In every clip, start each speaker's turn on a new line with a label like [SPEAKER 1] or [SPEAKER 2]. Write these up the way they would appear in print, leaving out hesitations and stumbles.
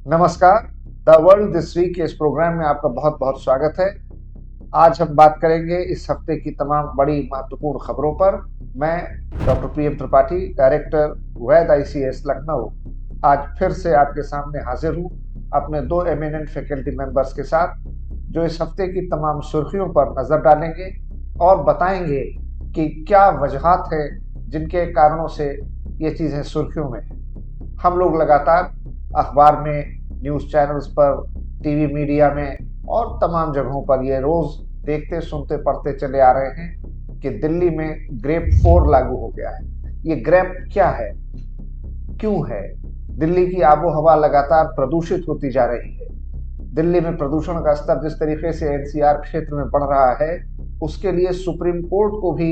[SPEAKER 1] नमस्कार। The world this week के इस प्रोग्राम में आपका बहुत बहुत स्वागत है। आज हम बात करेंगे इस हफ्ते की तमाम बड़ी महत्वपूर्ण खबरों पर। मैं डॉक्टर PM त्रिपाठी, डायरेक्टर वैद ICS लखनऊ, आज फिर से आपके सामने हाजिर हूँ अपने दो एमिनेंट फैकल्टी मेंबर्स के साथ, जो इस हफ्ते की तमाम सुर्खियों पर नजर डालेंगे और बताएंगे कि क्या वजहात हैं जिनके कारणों से ये चीजें सुर्खियों में हैं। हम लोग लगातार अखबार में, न्यूज़ चैनल्स पर, टीवी मीडिया में और तमाम जगहों पर ये रोज़ देखते, सुनते, पढ़ते चले आ रहे हैं कि दिल्ली में ग्रेप 4 लागू हो गया है। ये ग्रेप क्या है, क्यों है? दिल्ली की आबो हवा लगातार प्रदूषित होती जा रही है। दिल्ली में प्रदूषण का स्तर जिस तरीके से NCR क्षेत्र में बढ़ रहा है, उसके लिए सुप्रीम कोर्ट को भी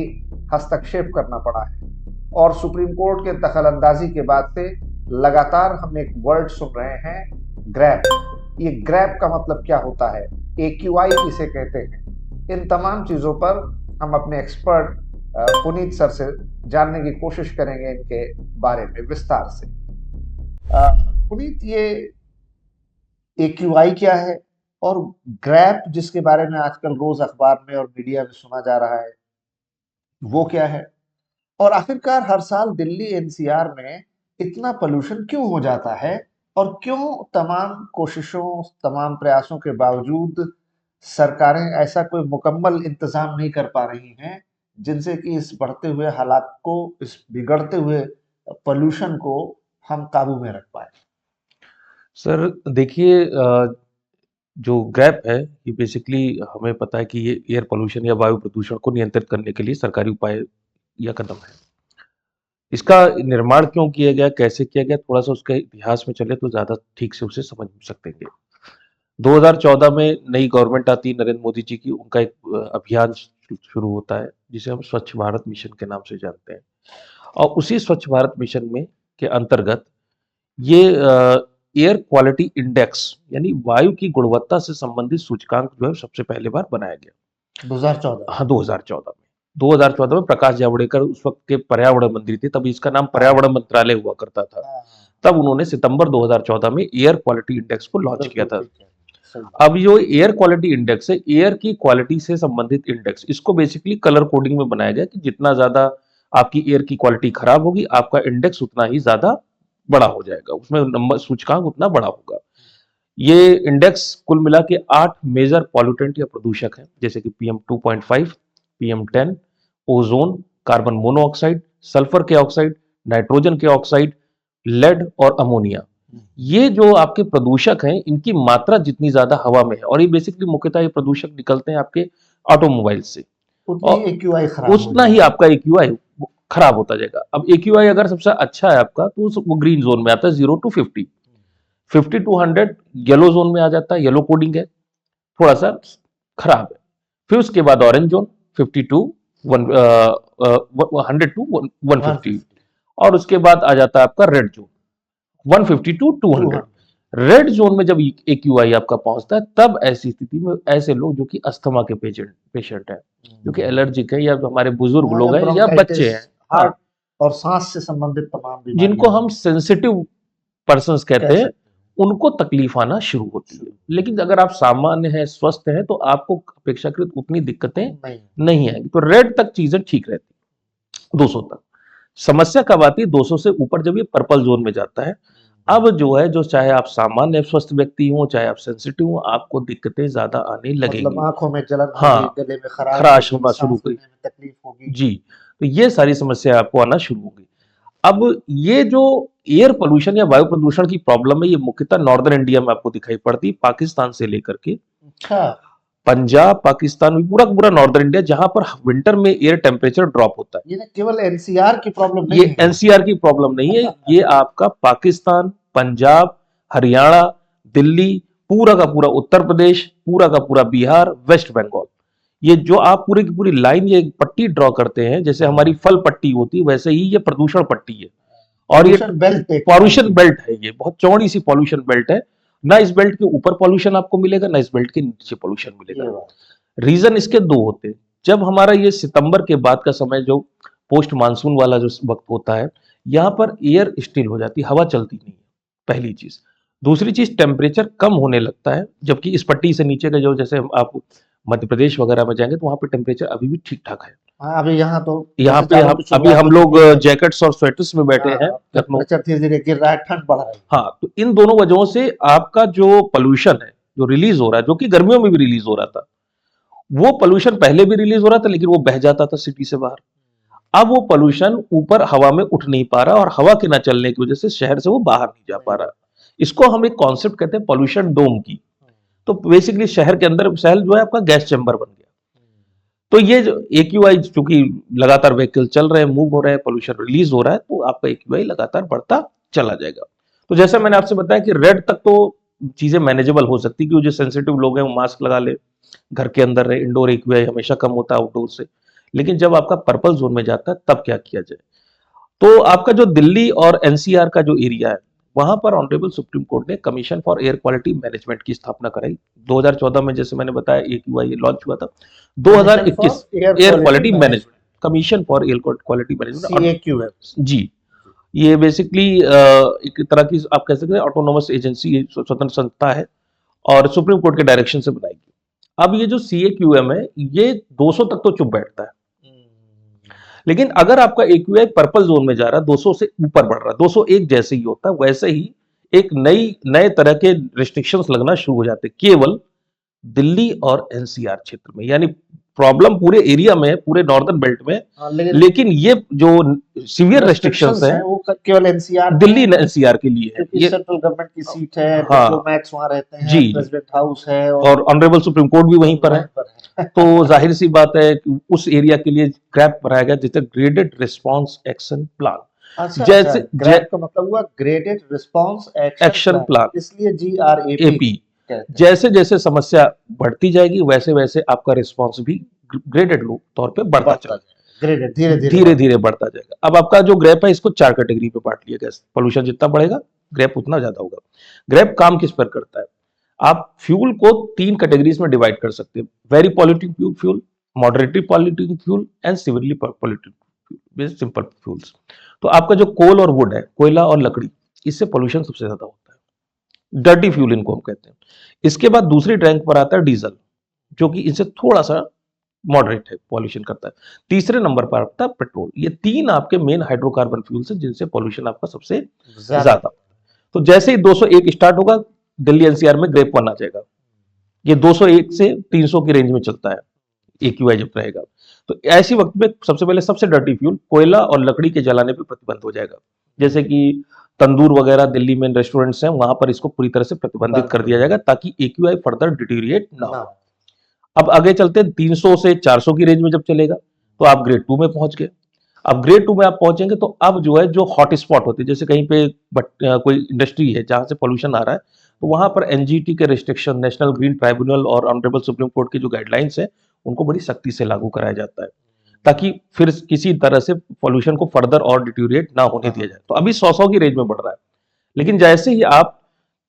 [SPEAKER 1] हस्तक्षेप करना पड़ा है। और सुप्रीम कोर्ट के दखलंदाजी के बाद से लगातार हम एक वर्ड सुन रहे हैं, ग्रैप। ये ग्रैप का मतलब क्या होता है, AQI किसे कहते हैं? इन तमाम चीजों पर हम अपने एक्सपर्ट पुनीत सर से जानने की कोशिश करेंगे इनके बारे में विस्तार से। पुनीत, ये AQI क्या है और ग्रैप जिसके बारे में आजकल रोज अखबार में और मीडिया में सुना जा रहा है, वो क्या है? और आखिरकार हर साल दिल्ली NCR में इतना पोल्यूशन क्यों हो जाता है और क्यों तमाम कोशिशों, तमाम प्रयासों के बावजूद सरकारें ऐसा कोई मुकम्मल इंतजाम नहीं कर पा रही हैं जिनसे कि इस बढ़ते हुए हालात को, इस बिगड़ते हुए पोल्यूशन को हम काबू में रख पाए?
[SPEAKER 2] सर देखिए, जो ग्रैप है ये बेसिकली हमें पता है कि ये एयर पोल्यूशन या वायु प्रदूषण को नियंत्रित करने के लिए सरकारी उपाय या कदम है। इसका निर्माण क्यों किया गया, कैसे किया गया, थोड़ा सा उसके इतिहास में चले तो ज़्यादा ठीक से उसे समझ सकते हैं। 2014 में नई गवर्नमेंट आती, नरेंद्र मोदी जी की, उनका एक अभियान शुरू होता है जिसे हम स्वच्छ भारत मिशन के नाम से जानते हैं। और उसी स्वच्छ भारत मिशन में के अंतर्गत ये एयर क्वालिटी इंडेक्स यानी वायु की गुणवत्ता से संबंधित सूचकांक जो है सबसे पहले बार बनाया गया
[SPEAKER 1] 2014?
[SPEAKER 2] हाँ, 2014 में प्रकाश जावड़ेकर उस वक्त के पर्यावरण मंत्री थे, तभी इसका नाम पर्यावरण मंत्रालय हुआ करता था। तब उन्होंने सितंबर 2014 में एयर क्वालिटी इंडेक्स को लॉन्च किया था। अब जो एयर क्वालिटी इंडेक्स है, एयर की क्वालिटी से संबंधित इंडेक्स, इसको बेसिकली कलर कोडिंग में बनाया गया कि जितना ज्यादा आपकी एयर की क्वालिटी खराब होगी, आपका इंडेक्स उतना ही ज्यादा बड़ा हो जाएगा, उसमें नंबर सूचकांक उतना बड़ा होगा। ये इंडेक्स कुल मिला के 8 मेजर पॉल्यूटेंट या प्रदूषक हैं, जैसे कि PM2.5, PM10, ozone, carbon monoxide, sulphur के ऑक्साइड, नाइट्रोजन के ऑक्साइड, लेड और अमोनिया। ये जो आपके प्रदूषक हैं, इनकी मात्रा जितनी ज्यादा हवा में है, और ये बेसिकली मुख्यतः ये प्रदूषक निकलते हैं आपके ऑटोमोबाइल से,
[SPEAKER 1] उतनी AQI खराब हो
[SPEAKER 2] उतना ही
[SPEAKER 1] जाएगा।
[SPEAKER 2] आपका AQI खराब होता जाएगा। अब AQI अगर सबसे अच्छा है आपका, तो वो ग्रीन जोन में आता है, 0 to 50। 50 to 100 येलो जोन में आ जाता है, येलो कोडिंग है, थोड़ा सा खराब है। फिर उसके बाद ऑरेंज जोन, 50 टू 100 टू 150, और उसके बाद आ जाता है आपका red zone, 150 to 200। Red zone में जब AQI आपका पहुंचता है, तब ऐसी स्थिति में ऐसे लोग जो कि अस्थमा के पेशेंट है, जो कि एलर्जिक है, या हमारे बुजुर्ग लोग हैं, या बच्चे हैं,
[SPEAKER 1] हार्ट और सांस से संबंधित तमाम बीमारियां,
[SPEAKER 2] जिनको हम सेंसिटिव पर्सन्स कहते हैं, उनको तकलीफ आना शुरू होती है। लेकिन अगर आप सामान्य हैं, स्वस्थ हैं, तो आपको अपेक्षाकृत उतनी दिक्कतें नहीं आएंगी। तो रेड तक चीजें ठीक रहती, 200 तक। समस्या कब आती है? 200 से ऊपर जब ये पर्पल जोन में जाता है, अब जो है, जो चाहे आप सामान्य स्वस्थ व्यक्ति हो, चाहे आप सेंसिटिव हो, आपको दिक्कतें ज्यादा आने लगेंगी।
[SPEAKER 1] मतलब आंखों में जलन होगी,
[SPEAKER 2] हाँ,
[SPEAKER 1] गले में
[SPEAKER 2] खराश होना शुरू
[SPEAKER 1] सांस
[SPEAKER 2] हुई,
[SPEAKER 1] लेने में तकलीफ होगी।
[SPEAKER 2] जी, तो ये सारी समस्या आपको आना शुरू होगी। अब ये जो एयर पोल्यूशन या वायु प्रदूषण की प्रॉब्लम है, ये मुख्यतः नॉर्दर्न इंडिया में आपको दिखाई पड़ती, पाकिस्तान से लेकर के पंजाब, पाकिस्तान, पूरा पूरा नॉर्दर्न इंडिया, जहां पर विंटर में एयर टेम्परेचर ड्रॉप होता है।
[SPEAKER 1] ये केवल NCR की प्रॉब्लम नहीं
[SPEAKER 2] ये
[SPEAKER 1] है,
[SPEAKER 2] NCR की प्रॉब्लम नहीं है, ये आपका पाकिस्तान, पंजाब, हरियाणा, दिल्ली, पूरा का पूरा उत्तर प्रदेश, पूरा का पूरा बिहार, वेस्ट बंगाल, ये जो आप पूरी की पूरी लाइन, ये पट्टी ड्रॉ करते हैं, जैसे हमारी फल पट्टी होती है, वैसे ही ये प्रदूषण पट्टी है। और ये पॉल्यूशन बेल्ट है, ये बहुत चौड़ी सी पॉल्यूशन बेल्ट है। ना इस बेल्ट के ऊपर पॉल्यूशन आपको मिलेगा, ना इस बेल्ट के नीचे पॉल्यूशन मिलेगा। रीजन इसके दो होते हैं। जब हमारा ये सितंबर के बाद का समय, जो पोस्ट मानसून वाला जो वक्त होता है, यहाँ पर एयर स्टिल हो जाती है, हवा चलती नहीं है, पहली चीज। दूसरी चीज टेम्परेचर कम होने लगता है, जबकि इस पट्टी से नीचे का जो, जैसे आप मध्य प्रदेश वगैरह में जाएंगे तो वहां पे टेम्परेचर अभी भी ठीक ठाक है।
[SPEAKER 1] हाँ, अभी यहाँ तो
[SPEAKER 2] यहाँ
[SPEAKER 1] जैसे
[SPEAKER 2] पे
[SPEAKER 1] चालू की
[SPEAKER 2] अभी
[SPEAKER 1] शुरुआत
[SPEAKER 2] हम
[SPEAKER 1] हो
[SPEAKER 2] लोग
[SPEAKER 1] चुकी है।
[SPEAKER 2] जैकेट्स और स्वेटर्स में बैठे हैं
[SPEAKER 1] हाँ,
[SPEAKER 2] लखनऊ।
[SPEAKER 1] टेम्परेचर धीरे धीरे गिर रहा है, ठंड बढ़ रही है।
[SPEAKER 2] हाँ, तो इन दोनों वजहों से आपका जो पोल्यूशन है, जो रिलीज हो रहा है, जो कि गर्मियों में भी रिलीज हो रहा था, वो पोल्यूशन पहले भी रिलीज हो रहा था लेकिन वो बह जाता था सिटी से बाहर। अब वो पोल्यूशन ऊपर हवा में उठ नहीं पा रहा और हवा के ना चलने की वजह से शहर से वो बाहर नहीं जा पा रहा। इसको हम एक कॉन्सेप्ट कहते हैं पोल्यूशन डोम की। तो बेसिकली शहर के अंदर शहर जो है आपका गैस चैम्बर बन गया। तो ये जो AQI, चूंकि लगातार व्हीकल चल रहे हैं, मूव हो रहे हैं, पोल्यूशन रिलीज हो रहा है, तो आपका AQI लगातार बढ़ता चला जाएगा। तो जैसा मैंने आपसे बताया कि रेड तक तो चीजें मैनेजेबल हो सकती, क्योंकि जो सेंसिटिव लोग हैं वो मास्क लगा ले, घर के अंदर रहे, इंडोर AQI हमेशा कम होता है आउटडोर से। लेकिन जब आपका पर्पल जोन में जाता है तब क्या किया जाए? तो आपका जो दिल्ली और NCR का जो एरिया है, वहां पर ऑनरेबल सुप्रीम कोर्ट ने commission for air quality management की स्थापना कराई 2014 में। जैसे मैंने बताया AQI लॉन्च हुआ था।
[SPEAKER 1] Commission
[SPEAKER 2] 2021
[SPEAKER 1] for air
[SPEAKER 2] air
[SPEAKER 1] quality
[SPEAKER 2] quality management,
[SPEAKER 1] management,
[SPEAKER 2] commission for air quality management.
[SPEAKER 1] CAQM।
[SPEAKER 2] जी, ये बेसिकली एक तरह की आप कह सकते हैं ऑटोनोमस एजेंसी, स्वतंत्र संस्था है और सुप्रीम कोर्ट के डायरेक्शन से बनाई गई। अब ये जो CAQM है, ये 200 तक तो चुप बैठता है, लेकिन अगर आपका AQI पर्पल जोन में जा रहा है, 200 से ऊपर बढ़ रहा है, 201 जैसे ही होता है, वैसे ही एक नए तरह के रिस्ट्रिक्शंस लगना शुरू हो जाते हैं केवल दिल्ली और NCR क्षेत्र में। यानी प्रॉब्लम पूरे एरिया में है, पूरे नॉर्दर्न बेल्ट में,
[SPEAKER 1] हाँ,
[SPEAKER 2] लेकिन ये जो सीवियर रेस्ट्रिक्शंस
[SPEAKER 1] restrictions
[SPEAKER 2] हैं
[SPEAKER 1] हैं वो केवल NCR
[SPEAKER 2] दिल्ली NCR के लिए है।
[SPEAKER 1] क्योंकि
[SPEAKER 2] ये
[SPEAKER 1] सेंट्रल गवर्नमेंट की सीट है,
[SPEAKER 2] हाँ
[SPEAKER 1] डिप्लोमैट्स वहां रहते हैं,
[SPEAKER 2] जी,
[SPEAKER 1] प्रेसिडेंट हाउस है
[SPEAKER 2] और ऑनरेबल सुप्रीम कोर्ट भी वहीं पर है।
[SPEAKER 1] है।
[SPEAKER 2] तो जाहिर सी बात है कि उस एरिया के लिए ग्रैप बनाया गया, जिसे ग्रेडेड रिस्पांस एक्शन प्लान।
[SPEAKER 1] अच्छा,
[SPEAKER 2] जैसे
[SPEAKER 1] ग्रैप का मतलब हुआ ग्रेडेड रिस्पांस
[SPEAKER 2] एक्शन प्लान,
[SPEAKER 1] इसलिए GRAP
[SPEAKER 2] AP।
[SPEAKER 1] कहते हैं।
[SPEAKER 2] जैसे जैसे समस्या बढ़ती जाएगी वैसे वैसे आपका रिस्पांस भी ग्रेडेड तौर पे बढ़ता चला जाएगा,
[SPEAKER 1] ग्रेडेड धीरे
[SPEAKER 2] धीरे धीरे बढ़ता जाएगा। अब आपका जो ग्रैप है, इसको 4 कैटेगरी पे बांट लिया गया। पोल्यूशन जितना बढ़ेगा ग्रैप उतना ज्यादा होगा। ग्रैप काम किस पर करता है? आप फ्यूल को 3 कैटेगरीज में डिवाइड कर सकते हैं: very polluting fuel, moderately polluting fuel and severely polluting fuel, simple fuels. तो आपका जो कोल और वुड है, कोयला और लकड़ी, इससे पोल्यूशन सबसे ज्यादा होता है, डर्टी फ्यूल इनको हम कहते हैं। इसके बाद दूसरी रैंक पर आता है डीजल, जो कि इनसे थोड़ा सा मॉडरेट है, पॉल्यूशन करता है। तीसरे नंबर पर आता है पेट्रोल। ये 3 आपके मेन हाइड्रोकार्बन फ्यूल्स हैं जिनसे पॉल्यूशन आपका सबसे ज्यादा। तो जैसे ही 201 स्टार्ट होगा, दिल्ली NCR में ग्रेप 1 आ जाएगा। ये 201 से 300 की रेंज में चलता है AQI जब रहेगा। तो ऐसी वक्त में सबसे पहले सबसे डर्टी फ्यूल कोयला और लकड़ी के जलाने पर प्रतिबंध हो जाएगा। जैसे कि तंदूर वगैरह दिल्ली में रेस्टोरेंट्स हैं, वहां पर इसको पूरी तरह से प्रतिबंधित कर दिया जाएगा ताकि AQI फर्दर डिटीरिएट ना हो। अब आगे चलते हैं, 300 से 400 की रेंज में जब चलेगा तो आप ग्रेड 2 में पहुंच गए। अब ग्रेड 2 में आप पहुंचेंगे तो अब जो है, जो हॉट स्पॉट होते हैं, जैसे कहीं पे कोई इंडस्ट्री है जहां से पोल्यूशन आ रहा है, तो वहां पर NGT के रिस्ट्रिक्शन, नेशनल ग्रीन ट्राइब्यूनल और ऑनरेबल सुप्रीम कोर्ट की जो गाइडलाइंस है, उनको बड़ी सख्ती से लागू कराया जाता है ताकि फिर किसी तरह से पोल्यूशन को फर्दर और डिटीरिएट ना होने दिया जाए। तो अभी 100 की रेंज में बढ़ रहा है, लेकिन जैसे ही आप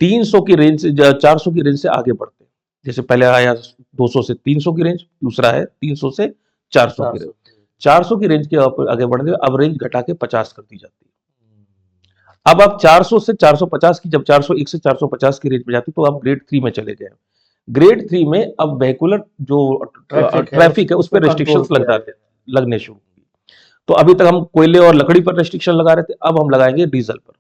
[SPEAKER 2] 300 की रेंज से 400 की रेंज से आगे बढ़ते हैं, जैसे पहले आया 200 से 300 की रेंज, दूसरा है 300 से 400 की रेंज, 400 की रेंज के आगे बढ़ने, अब रेंज घटा के 50 कर दी जाती है। अब आप 400 से 450 की, जब 401 से 450 की रेंज में जाती तो आप ग्रेड 3 में चले गए। ग्रेड 3 में अब वेहिकुलर जो ट्रैफिक है उस पर रिस्ट्रिक्शंस लगने शुरू होंगी। तो अभी तक हम कोयले और लकड़ी पर रिस्ट्रिक्शन लगा रहे थे, अब हम लगाएंगे डीजल पर,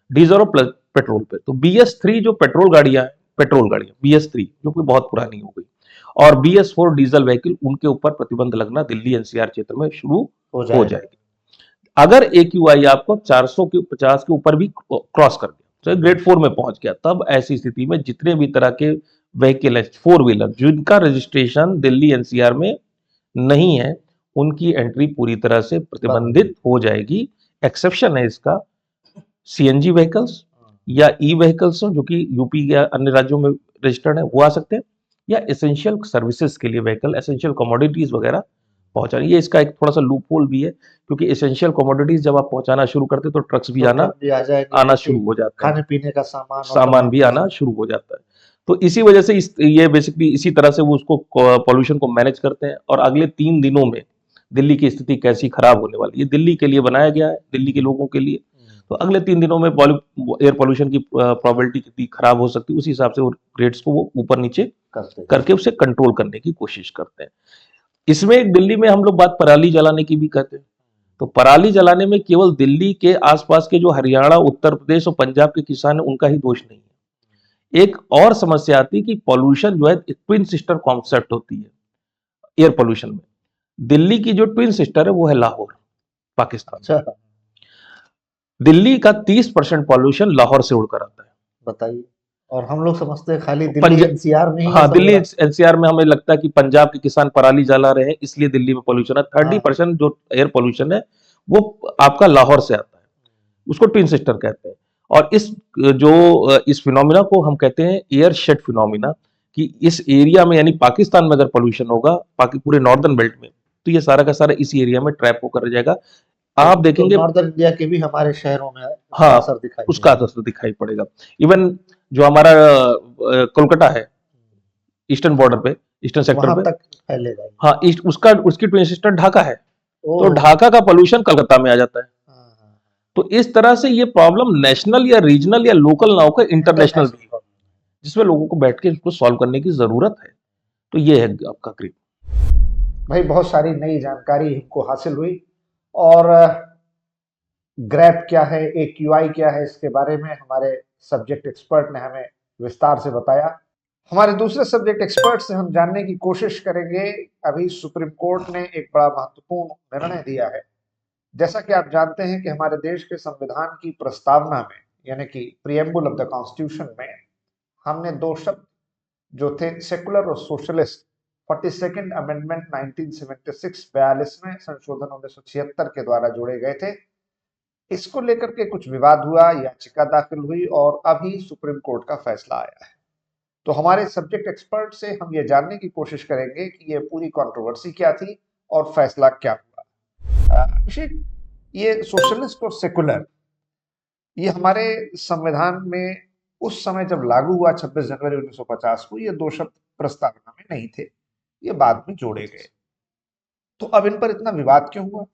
[SPEAKER 2] डीजल और पेट्रोल पे। तो BS3 जो पेट्रोल गाड़ियां BS3 जो कि बहुत पुरानी हो गई, और BS4 डीजल व्हीकल, उनके ऊपर प्रतिबंध लगना दिल्ली NCR क्षेत्र में शुरू हो जाएगी। अगर AQI आपको 450 के ऊपर भी क्रॉस कर गया, तो ग्रेड 4 में पहुंच गया, तब ऐसी स्थिति में जितने भी तरह के व्हीकल है, 4 व्हीलर, जिनका रजिस्ट्रेशन दिल्ली NCR में नहीं है, उनकी एंट्री पूरी तरह से प्रतिबंधित हो जाएगी। एक्सेप्शन है इसका CNG व्हीकल्स या व्हीकल्स जो कि यूपी या अन्य राज्यों में रजिस्टर्ड है, वो आ सकते हैं, या एसेंशियल सर्विसेज के लिए व्हीकल, एसेंशियल कमोडिटीज वगैरह पहुंचाने। ये इसका एक थोड़ा सा लूप होल भी है, क्योंकि एसेंशियल कमोडिटीज जब आप पहुंचाना शुरू करते तो ट्रक्स भी आना शुरू हो जाता है,
[SPEAKER 1] खाने पीने का
[SPEAKER 2] सामान भी आना शुरू हो जाता है। तो इसी वजह से ये बेसिकली इसी तरह से वो उसको पॉल्यूशन को मैनेज करते हैं। और अगले 3 दिनों में दिल्ली की स्थिति कैसी खराब होने वाली है, दिल्ली के लिए बनाया गया है, दिल्ली के लोगों के लिए। तो अगले 3 दिनों में एयर पॉल्यूशन की प्रोबेबिलिटी कितनी खराब हो सकती है, उसी हिसाब से वो रेट्स को वो ऊपर नीचे करके उसे कंट्रोल करने की कोशिश करते हैं। इसमें दिल्ली में हम लोग बात पराली जलाने की भी कहते हैं, तो पराली जलाने में केवल दिल्ली के आसपास के जो हरियाणा, उत्तर प्रदेश और पंजाब के किसान हैं उनका ही दोष नहीं है। एक और समस्या आती है कि पॉल्यूशन जो है ट्विन सिस्टर कॉन्सेप्ट होती है एयर पॉल्यूशन में। दिल्ली की जो ट्विन सिस्टर है वो है लाहौर, पाकिस्तान।
[SPEAKER 1] अच्छा,
[SPEAKER 2] दिल्ली का 30% पॉल्यूशन लाहौर से उड़कर आता है।
[SPEAKER 1] बताइए। और हम लोग समझते हैं खाली दिल्ली
[SPEAKER 2] पंजा-
[SPEAKER 1] एनसीआर में ही
[SPEAKER 2] हाँ,
[SPEAKER 1] ऐसा हो
[SPEAKER 2] दिल्ली
[SPEAKER 1] रहा है।
[SPEAKER 2] एनसीआर में हमें लगता है कि पंजाब के किसान पराली जला रहे हैं इसलिए दिल्ली में पॉल्यूशन है। 30% जो एयर पॉल्यूशन है वो आपका लाहौर से आता है, उसको ट्विन सिस्टर कहते हैं। और इस फिनोमिना को हम कहते हैं एयर शेड फिनोमिना, कि इस एरिया में यानी पाकिस्तान में अगर पॉल्यूशन होगा पूरे नॉर्दर्न बेल्ट में, तो ये सारा का सारा इसी एरिया में ट्रैप होकर जाएगा। आप देखेंगे
[SPEAKER 1] नॉर्दर्न इंडिया के भी हमारे शहरों में उसका
[SPEAKER 2] हाँ,
[SPEAKER 1] असर दिखाई
[SPEAKER 2] उसका असर दिखाई पड़ेगा। इवन जो हमारा कोलकाता है ईस्टर्न बॉर्डर पे, ईस्टर्न सेक्टर
[SPEAKER 1] वहां
[SPEAKER 2] पे,
[SPEAKER 1] तक फैलेगा।
[SPEAKER 2] हाँ, उसकी ट्विन सिस्टर ढाका है, तो
[SPEAKER 1] ओह,
[SPEAKER 2] ढाका का पोल्यूशन कलकत्ता में आ जाता है।
[SPEAKER 1] हाँ,
[SPEAKER 2] तो इस तरह से ये प्रॉब्लम नेशनल या रीजनल या लोकल ना होकर इंटरनेशनल भी है, जिसमें लोगों को बैठ के इसको सॉल्व करने की जरूरत है। तो ये है आपका क्रिप।
[SPEAKER 1] भाई बहुत सारी नई जानकारी हमको हासिल हुई, और ग्रैप क्या है, AQI क्या है, इसके बारे में हमारे सब्जेक्ट एक्सपर्ट ने हमें विस्तार से बताया। हमारे दूसरे सब्जेक्ट एक्सपर्ट से हम जानने की कोशिश करेंगे। अभी सुप्रीम कोर्ट ने एक बड़ा महत्वपूर्ण निर्णय दिया है। जैसा कि आप जानते हैं कि हमारे देश के संविधान की प्रस्तावना में, यानी कि प्रीएम्बल ऑफ द कॉन्स्टिट्यूशन में, हमने दो शब्द जो थे सेकुलर और सोशलिस्ट, 42nd अमेंडमेंट 1976 42वें संशोधन 1976 के द्वारा जोड़े गए थे। इसको लेकर के कुछ विवाद हुआ, याचिका दाखिल हुई और अभी सुप्रीम कोर्ट का फैसला आया है। तो हमारे सब्जेक्ट एक्सपर्ट से हम ये जानने की कोशिश करेंगे कि ये पूरी कंट्रोवर्सी क्या थी और फैसला क्या हुआ। अभिषेक, ये सोशलिस्ट और सेकुलर, ये हमारे संविधान में उस समय जब लागू हुआ 26 जनवरी 1950 को, ये दो शब्द प्रस्तावना में नहीं थे, ये बाद में जोड़े गए। तो अब इन पर इतना विवाद क्यों हुआ,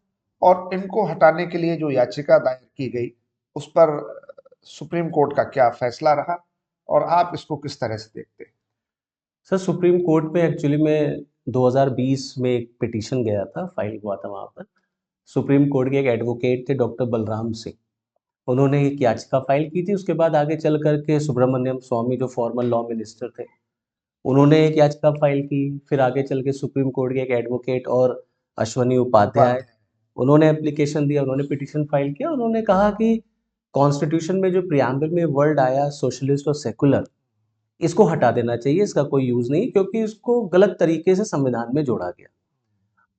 [SPEAKER 1] और इनको हटाने के लिए जो याचिका दायर की गई उस पर सुप्रीम कोर्ट का क्या फैसला रहा, और आप इसको किस तरह से देखते हैं?
[SPEAKER 3] सर, सुप्रीम कोर्ट में एक्चुअली में 2020 में एक पिटीशन गया था, फाइल हुआ था वहाँ पर। सुप्रीम कोर्ट के एक एडवोकेट थे डॉक्टर बलराम सिंह, उन्होंने एक याचिका फाइल की थी। उसके बाद आगे चल करके सुब्रमण्यम स्वामी जो फॉर्मर लॉ मिनिस्टर थे, उन्होंने एक याचिका फाइल की। फिर आगे चल के सुप्रीम कोर्ट के एक एडवोकेट और अश्वनी उपाध्याय, उन्होंने एप्लीकेशन दिया, उन्होंने पिटीशन फाइल किया। उन्होंने कहा कि कॉन्स्टिट्यूशन में जो प्रियम्बल में वर्ड आया सोशलिस्ट और सेकुलर, इसको हटा देना चाहिए, इसका कोई यूज नहीं, क्योंकि इसको गलत तरीके से संविधान में जोड़ा गया।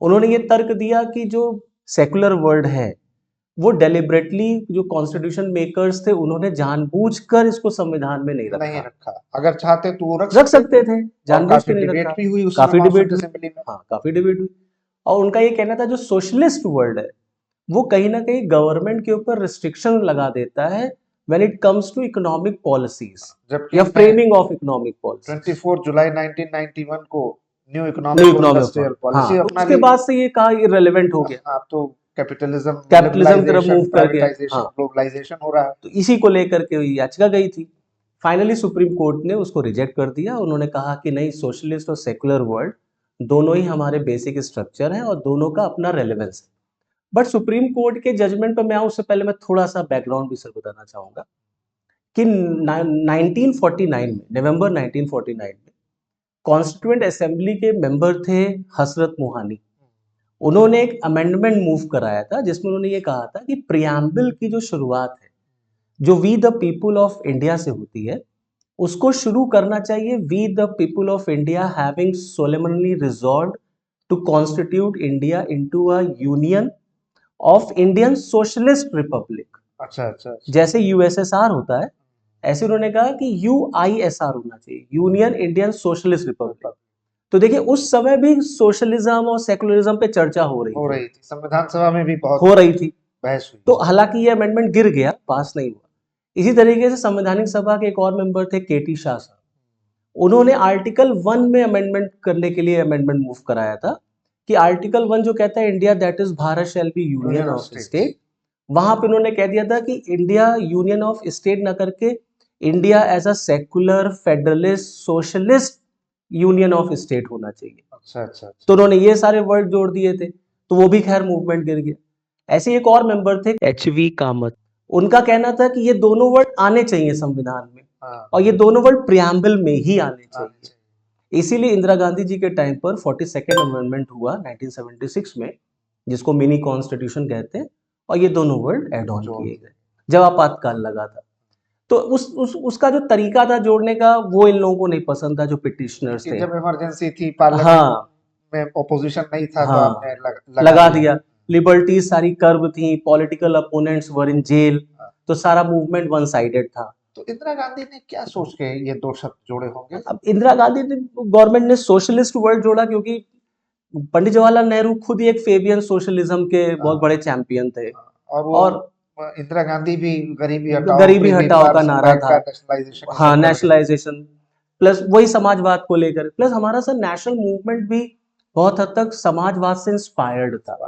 [SPEAKER 3] उन्होंने ये तर्क दिया कि जो सेकुलर वर्ड है वो डेलिबरेटली जो कॉन्स्टिट्यूशन मेकर्स थे उन्होंने जानबूझकर इसको संविधान में नहीं रखा।
[SPEAKER 1] अगर चाहते तो वो
[SPEAKER 3] रख सकते थे, जानबूझ के नहीं रखा।
[SPEAKER 1] भी हुई,
[SPEAKER 3] काफी डिबेट हुई,
[SPEAKER 1] असेंबली में।
[SPEAKER 3] हाँ, काफी डिबेट हुई। और उनका ये कहना था जो सोशलिस्ट वर्ड है वो कहीं ना कहीं गवर्नमेंट के ऊपर रिस्ट्रिक्शन लगा देता है when it comes to economic policies या फ्रेमिंग ऑफ इकोनॉमिक पॉलिसी।
[SPEAKER 1] 24 जुलाई 1991 को न्यू इकोनॉमिक इंडस्ट्रियल पॉलिसी अपना
[SPEAKER 3] उसके बाद से ये कहा इररिलेवेंट हो गया।
[SPEAKER 1] आप तो कैपिटलिज्म
[SPEAKER 3] की तरफ मूव कर गया,
[SPEAKER 1] ग्लोबलाइजेशन हो रहा है।
[SPEAKER 3] तो इसी को लेकर के याचिका गई थी। फाइनली सुप्रीम कोर्ट ने उसको रिजेक्ट कर दिया। उन्होंने कहा कि नहीं, सोशलिस्ट और सेकुलर वर्ड दोनों ही हमारे बेसिक स्ट्रक्चर हैं और दोनों का अपना रेलेवेंस है। बट सुप्रीम कोर्ट के जजमेंट पर मैं आऊं उससे पहले मैं थोड़ा सा बैकग्राउंड भी सर बताना चाहूंगा कि 1949 में, नवंबर 1949 में कॉन्स्टिट्यूएंट असेंबली के मेंबर थे हसरत मोहानी। उन्होंने एक अमेंडमेंट मूव कराया था जिसमें उन्होंने ये कहा था कि प्रियम्बल की जो शुरुआत है जो we the people of India से होती है, उसको शुरू करना चाहिए we the people of India having solemnly resolved to constitute India into a union of Indian socialist republic.
[SPEAKER 1] अच्छा।
[SPEAKER 3] जैसे यूएसएसआर होता है, ऐसे उन्होंने कहा कि यूआईएसआर होना चाहिए, यूनियन इंडियन सोशलिस्ट रिपब्लिक। तो देखिए उस समय भी सोशलिज्म और सेकुलरिज्म पे चर्चा हो रही थी,
[SPEAKER 1] संविधान सभा में भी बहुत
[SPEAKER 3] हो रही थी,
[SPEAKER 1] बहस हुई।
[SPEAKER 3] तो हालांकि ये अमेंडमेंट गिर गया, पास नहीं हुआ। इसी तरीके से संवैधानिक सभा के एक और मेंबर थे केटी शाह साहब, उन्होंने आर्टिकल 1 में अमेंडमेंट करने के लिए अमेंडमेंट मूव कराया था कि आर्टिकल 1 जो कहता है India that is Bharat shall be union of state, वहां पे उन्होंने कह दिया था कि इंडिया यूनियन ऑफ स्टेट ना करके India as a secular federalist socialist union of state होना चाहिए।
[SPEAKER 1] अच्छा अच्छा
[SPEAKER 3] तो
[SPEAKER 1] अच्छा।
[SPEAKER 3] उन्होंने ये सारे वर्ड जोड़ दिए थे, तो वो भी खैर मूवमेंट गिर गया। ऐसे एक और मेंबर थे HV कामत, उनका कहना था कि ये दोनों वर्ड आने चाहिए संविधान में,
[SPEAKER 1] हाँ
[SPEAKER 3] और ये दोनों वर्ड प्रियम्बल में ही आने
[SPEAKER 1] आने
[SPEAKER 3] चाहिए।
[SPEAKER 1] चाहिए।
[SPEAKER 3] इसीलिए इंदिरा गांधी जी के टाइम पर 42nd अमेंडमेंट हुआ 1976 में, जिसको मिनी कॉन्स्टिट्यूशन कहते हैं, और ये दोनों वर्ड एड ऑन
[SPEAKER 1] जोड़
[SPEAKER 3] किए गए जब आपातकाल लगा था। तो उसका जो तरीका था जोड़ने का, वो इन लोगों को नहीं पसंद था, जो पिटिशनर्स
[SPEAKER 1] कि
[SPEAKER 3] थे।
[SPEAKER 1] जब इमरजेंसी थी, पार्लियामेंट
[SPEAKER 3] हाँ
[SPEAKER 1] में ओपोजिशन नहीं था, तो
[SPEAKER 3] हाँ,
[SPEAKER 1] आपने
[SPEAKER 3] लगा दिया। लिबर्टीज सारी कर्व थी, political opponents were in jail,
[SPEAKER 1] हाँ।
[SPEAKER 3] तो सारा मूवमेंट वन साइडेड था।
[SPEAKER 1] तो इंदिरा गांधी ने क्या सोच के ये दो शब्द जोड़े होंगे?
[SPEAKER 3] अब इंदिरा गांधी ने, गवर्नमेंट ने सोशलिस्ट वर्ड जोड़ा क्योंकि पंडित जवाहरलाल नेहरू खुद ही एक फेबियन सोशलिज्म के बहुत
[SPEAKER 1] हाँ,
[SPEAKER 3] बड़े चैंपियन थे।
[SPEAKER 1] हाँ। और वो
[SPEAKER 3] और
[SPEAKER 1] इंदिरा गांधी भी गरीबी हटाओ,
[SPEAKER 3] गरीबी
[SPEAKER 1] प्रीवी
[SPEAKER 3] हटाओ का नारा
[SPEAKER 1] बैंक
[SPEAKER 3] था।
[SPEAKER 1] का नेशनलाइजेशन, ये
[SPEAKER 3] हाँ,
[SPEAKER 1] सब करके।
[SPEAKER 3] नेशनलाइजेशन प्लस वही समाजवाद को लेकर, प्लस हमारा सर नेशनल मूवमेंट भी बहुत हद तक समाजवाद से इंस्पायर्ड था।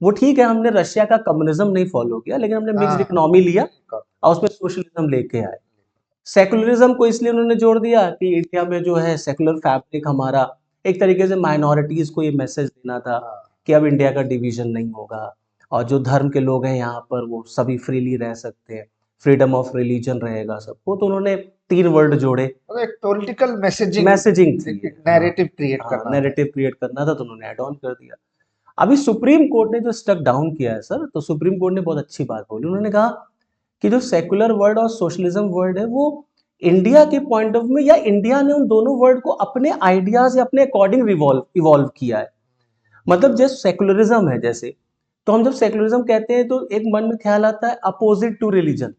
[SPEAKER 3] वो ठीक है, हमने रशिया का कम्युनिज्म नहीं फॉलो किया, लेकिन हमने मिक्स्ड
[SPEAKER 1] हाँ
[SPEAKER 3] इकोनॉमी लिया और उसमें सोशलिज्म लेके आए। सेकुलरिज्म को इसलिए उन्होंने जोड़ दिया कि इंडिया में जो है सेकुलर फैब्रिक हमारा, एक तरीके से माइनॉरिटीज को ये मैसेज देना था
[SPEAKER 1] हाँ।
[SPEAKER 3] कि अब इंडिया का डिवीजन नहीं होगा, और जो धर्म के लोग हैं यहाँ पर वो सभी फ्रीली रह सकते हैं, फ्रीडम ऑफ रिलीजन रहेगा सबको। तो उन्होंने 3 वर्ड जोड़े,
[SPEAKER 1] मतलब एक पॉलिटिकल मैसेजिंग
[SPEAKER 3] मैसेजिंग थी,
[SPEAKER 1] नैरेटिव क्रिएट करना था।
[SPEAKER 3] नैरेटिव क्रिएट करना था, तो उन्होंने ऐड ऑन कर दिया। अभी सुप्रीम कोर्ट ने जो स्टक डाउन किया है सर, तो सुप्रीम कोर्ट ने बहुत अच्छी बात बोली। उन्होंने कहा कि जो सेकुलर वर्ड और सोशलिज्म वर्ड है, वो इंडिया के पॉइंट ऑफ व्यू में, या इंडिया ने उन दोनों वर्ड को अपने आइडियाज या अपने अकॉर्डिंग इवॉल्व किया है। मतलब जैसे सेकुलरिज्म है, जैसे तो हम जब सेकुलरिज्म कहते हैं तो एक मन में ख्याल आता है अपोजिट टू रिलीजन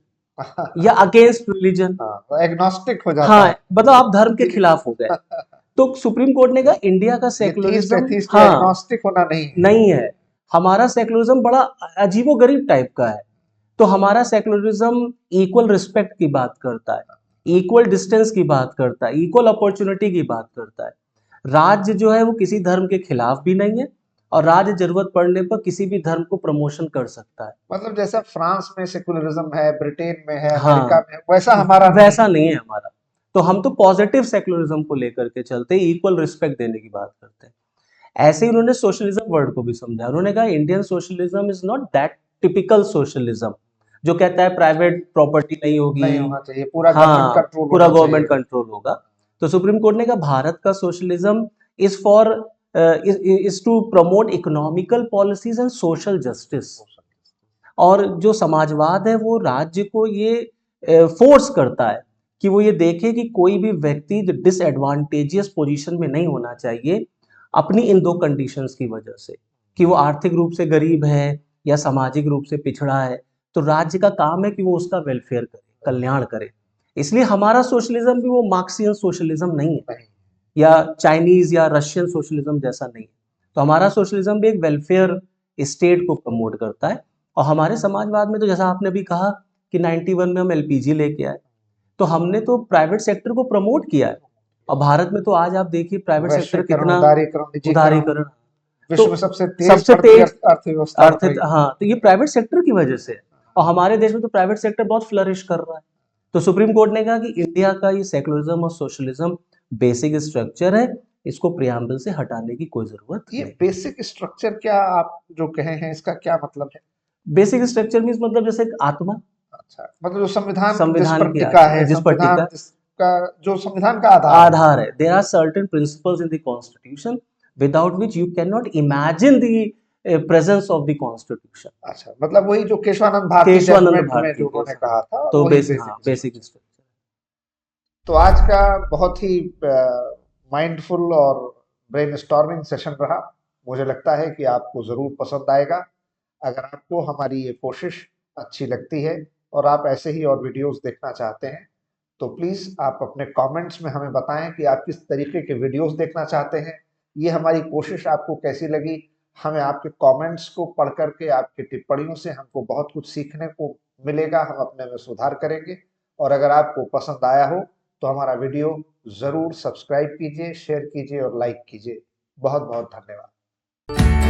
[SPEAKER 3] या अगेंस्ट रिलीजन।
[SPEAKER 1] हाँ, एग्नोस्टिक हो जाता
[SPEAKER 3] हाँ,
[SPEAKER 1] है।
[SPEAKER 3] मतलब आप धर्म के खिलाफ हो गए। तो सुप्रीम कोर्ट ने कहा इंडिया का
[SPEAKER 1] एथीस्ट
[SPEAKER 3] सेकुलरिज्म,
[SPEAKER 1] एथीस्ट या
[SPEAKER 3] हाँ,
[SPEAKER 1] एग्नोस्टिक होना नहीं है।
[SPEAKER 3] नहीं है। हमारा सेकुलरिज्म बड़ा अजीबोगरीब टाइप का है। तो हमारा सेकुलरिज्म इक्वल रिस्पेक्ट की बात करता है, इक्वल डिस्टेंस की बात करता है, इक्वल अपॉर्चुनिटी की बात करता है। राज्य जो है वो किसी धर्म के खिलाफ भी नहीं है, और राज्य जरूरत पड़ने पर किसी भी धर्म को प्रमोशन कर सकता है।
[SPEAKER 1] मतलब जैसा फ्रांस में सेकुलरिज्म है, ब्रिटेन में है,
[SPEAKER 3] हाँ,
[SPEAKER 1] अमेरिका में है, वैसा हमारा नहीं
[SPEAKER 3] वैसा
[SPEAKER 1] है।
[SPEAKER 3] नहीं है हमारा। तो हम तो पॉजिटिव सेकुलरिज्म को लेकर के चलते, इक्वल रिस्पेक्ट देने की बात करते हैं। ऐसे ही उन्होंने सोशलिज्म वर्ड को भी समझा। उन्होंने कहा Indian socialism is not that typical socialism जो कहता है प्राइवेट प्रॉपर्टी नहीं होगी,
[SPEAKER 1] नहीं होना चाहिए, पूरा गवर्नमेंट
[SPEAKER 3] हाँ,
[SPEAKER 1] कंट्रोल
[SPEAKER 3] पूरा
[SPEAKER 1] होना
[SPEAKER 3] गवर्नमेंट
[SPEAKER 1] चाहिए।
[SPEAKER 3] कंट्रोल होगा। तो सुप्रीम कोर्ट ने कहा भारत का socialism is for is to promote economical policies and social justice. और जो समाजवाद है वो राज्य को ये फोर्स करता है कि वो ये देखे कि कोई भी व्यक्ति डिसएडवांटेजियस पोजीशन में नहीं होना चाहिए अपनी इन 2 कंडीशंस की वजह से, कि वो आर्थिक रूप से गरीब है या सामाजिक रूप से पिछड़ा है। तो राज्य का काम है कि वो उसका वेलफेयर करे, कल्याण करे। इसलिए हमारा सोशलिज्म भी वो मार्क्सियन सोशलिज्म नहीं है,
[SPEAKER 1] नहीं।
[SPEAKER 3] या चाइनीज या रशियन सोशलिज्म जैसा नहीं है। तो हमारा सोशलिज्म भी एक वेलफेयर स्टेट को प्रमोट करता है। और हमारे समाजवाद में तो जैसा आपने भी कहा कि 91 में हम LPG लेके आए, तो हमने तो प्राइवेट सेक्टर को प्रमोट किया है। और भारत में तो आज आप देखिए प्राइवेट सेक्टर
[SPEAKER 1] वैश्वीकरण,
[SPEAKER 3] कितना
[SPEAKER 1] उदारीकरण, निजीकरण,
[SPEAKER 3] उदारीकरण।
[SPEAKER 1] विश्व
[SPEAKER 3] तो
[SPEAKER 1] में सबसे
[SPEAKER 3] सबसे
[SPEAKER 1] बढ़ती
[SPEAKER 3] तेज
[SPEAKER 1] अर्थव्यवस्था बन रही है।
[SPEAKER 3] हाँ, तो ये प्राइवेट सेक्टर की वजह से है। और हमारे देश में तो प्राइवेट सेक्टर बहुत फ्लरिश कर रहा है। तो सुप्रीम कोर्ट ने कहा कि इंडिया का ये सेकुलरिज्म और सोशलिज्म बेसिक स्ट्रक्चर है, इसको प्रियम्बल से हटाने की कोई जरूरत
[SPEAKER 1] ये
[SPEAKER 3] नहीं।
[SPEAKER 1] बेसिक स्ट्रक्चर क्या आप जो कहे हैं, इसका क्या मतलब है?
[SPEAKER 3] बेसिक स्ट्रक्चर मीन्स मतलब जैसे एक आत्मा,
[SPEAKER 1] अच्छा, मतलब जो संविधान जिस
[SPEAKER 3] संविधान
[SPEAKER 1] पर
[SPEAKER 3] की
[SPEAKER 1] टिका है,
[SPEAKER 3] जिस पर
[SPEAKER 1] संविधान
[SPEAKER 3] टिका
[SPEAKER 1] जिसका जो संविधान का आधार है।
[SPEAKER 3] आधार है। There are certain principles in the constitution without which you can not imagine the presence of the constitution.
[SPEAKER 1] अच्छा, मतलब वही जो केशवानंद भारती
[SPEAKER 3] केशवानंद
[SPEAKER 1] जजमेंट में
[SPEAKER 3] भारती
[SPEAKER 1] जो
[SPEAKER 3] के
[SPEAKER 1] उन्होंने कहा था,
[SPEAKER 3] तो
[SPEAKER 1] वही
[SPEAKER 3] बेसिक
[SPEAKER 1] बेसिक।
[SPEAKER 3] स्ट्रक्चर।
[SPEAKER 1] तो आज का बहुत ही माइंडफुल और ब्रेनस्टॉर्मिंग सेशन रहा। मुझे लगता है कि आपको ज़रूर पसंद आएगा। अगर आपको हमारी ये कोशिश अच्छी लगती है और आप ऐसे ही और वीडियोस देखना चाहते हैं, तो प्लीज़ आप अपने कमेंट्स में हमें बताएं कि आप किस तरीके के वीडियोस देखना चाहते हैं। ये हमारी कोशिश आपको कैसी लगी? हमें आपके कमेंट्स को पढ़ करके, आपकी टिप्पणियों से हमको बहुत कुछ सीखने को मिलेगा, हम अपने में सुधार करेंगे। और अगर आपको पसंद आया हो तो हमारा वीडियो ज़रूर सब्सक्राइब कीजिए, शेयर कीजिए और लाइक कीजिए। बहुत बहुत धन्यवाद।